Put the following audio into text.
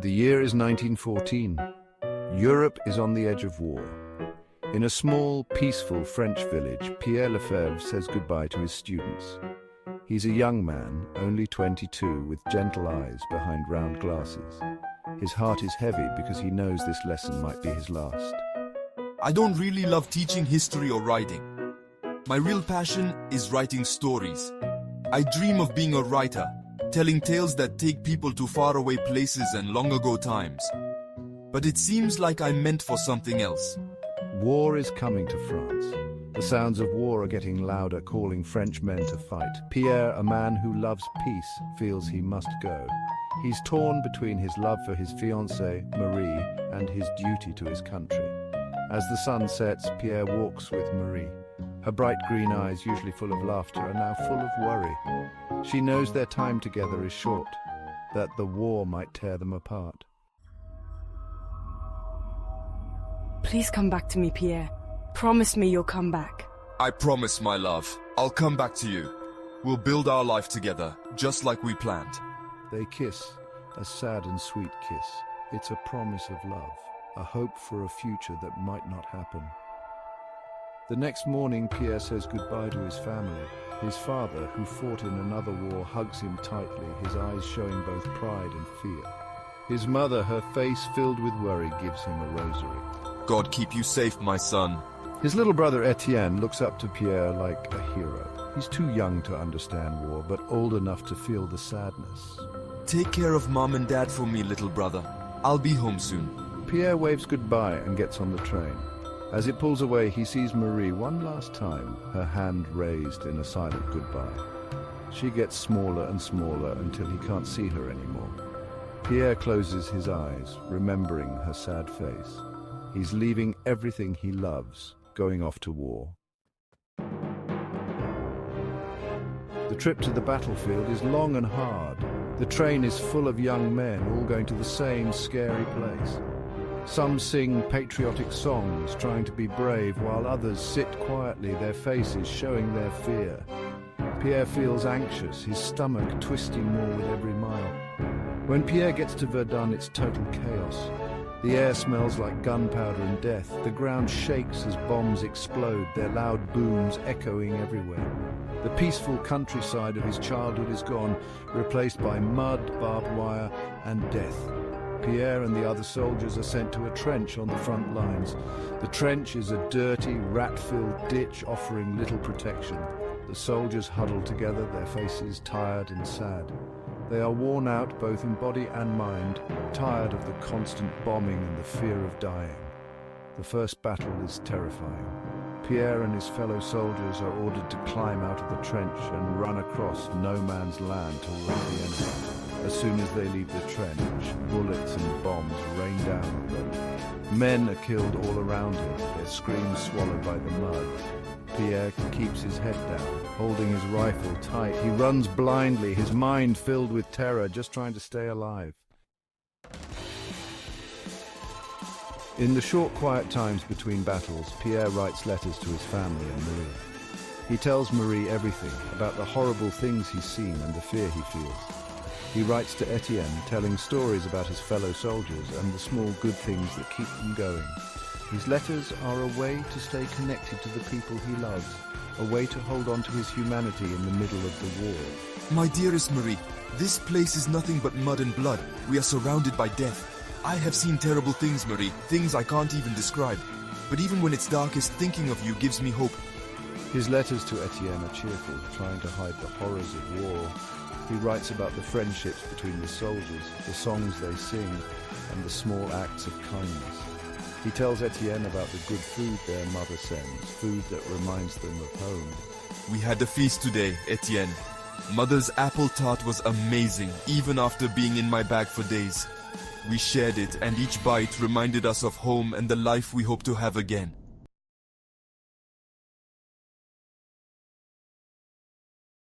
The year is 1914. Europe is on the edge of war. In a small, peaceful French village, Pierre Lefèvre says goodbye to his students. He's a young man, only 22, with gentle eyes behind round glasses. His heart is heavy because he knows this lesson might be his last. I don't really love teaching history or writing. My real passion is writing stories. I dream of being a writer, telling tales that take people to faraway places and long ago times. But it seems like I'm meant for something else. War is coming to France. The sounds of war are getting louder, calling French men to fight. Pierre, a man who loves peace, feels he must go. He's torn between his love for his fiancée, Marie, and his duty to his country. As the sun sets, Pierre walks with Marie. Her bright green eyes, usually full of laughter, are now full of worry. She knows their time together is short, that the war might tear them apart. Please come back to me, Pierre. Promise me you'll come back. I promise, my love. I'll come back to you. We'll build our life together, just like we planned. They kiss, a sad and sweet kiss. It's a promise of love, a hope for a future that might not happen. The next morning, Pierre says goodbye to his family. His father, who fought in another war, hugs him tightly, his eyes showing both pride and fear. His mother, her face filled with worry, gives him a rosary. God keep you safe, my son. His little brother Etienne looks up to Pierre like a hero. He's too young to understand war, but old enough to feel the sadness. Take care of Mom and Dad for me, little brother. I'll be home soon. Pierre waves goodbye and gets on the train. As it pulls away, he sees Marie one last time, her hand raised in a silent goodbye. She gets smaller and smaller until he can't see her anymore. Pierre closes his eyes, remembering her sad face. He's leaving everything he loves, going off to war. The trip to the battlefield is long and hard. The train is full of young men, all going to the same scary place. Some sing patriotic songs, trying to be brave, while others sit quietly, their faces showing their fear. Pierre feels anxious, his stomach twisting more with every mile. When Pierre gets to Verdun, it's total chaos. The air smells like gunpowder and death. The ground shakes as bombs explode, their loud booms echoing everywhere. The peaceful countryside of his childhood is gone, replaced by mud, barbed wire, and death. Pierre and the other soldiers are sent to a trench on the front lines. The trench is a dirty, rat-filled ditch offering little protection. The soldiers huddle together, their faces tired and sad. They are worn out both in body and mind, tired of the constant bombing and the fear of dying. The first battle is terrifying. Pierre and his fellow soldiers are ordered to climb out of the trench and run across no man's land towards the enemy. As soon as they leave the trench, bullets and bombs rain down on them. Men are killed all around him, their screams swallowed by the mud. Pierre keeps his head down, holding his rifle tight. He runs blindly, his mind filled with terror, just trying to stay alive. In the short, quiet times between battles, Pierre writes letters to his family and Marie. He tells Marie everything about the horrible things he's seen and the fear he feels. He writes to Etienne, telling stories about his fellow soldiers and the small good things that keep them going. His letters are a way to stay connected to the people he loves, a way to hold on to his humanity in the middle of the war. My dearest Marie, this place is nothing but mud and blood. We are surrounded by death. I have seen terrible things, Marie, things I can't even describe. But even when it's darkest, thinking of you gives me hope. His letters to Etienne are cheerful, trying to hide the horrors of war. He writes about the friendships between the soldiers, the songs they sing, and the small acts of kindness. He tells Etienne about the good food their mother sends, food that reminds them of home. We had a feast today, Etienne. Mother's apple tart was amazing, even after being in my bag for days. We shared it, and each bite reminded us of home and the life we hope to have again.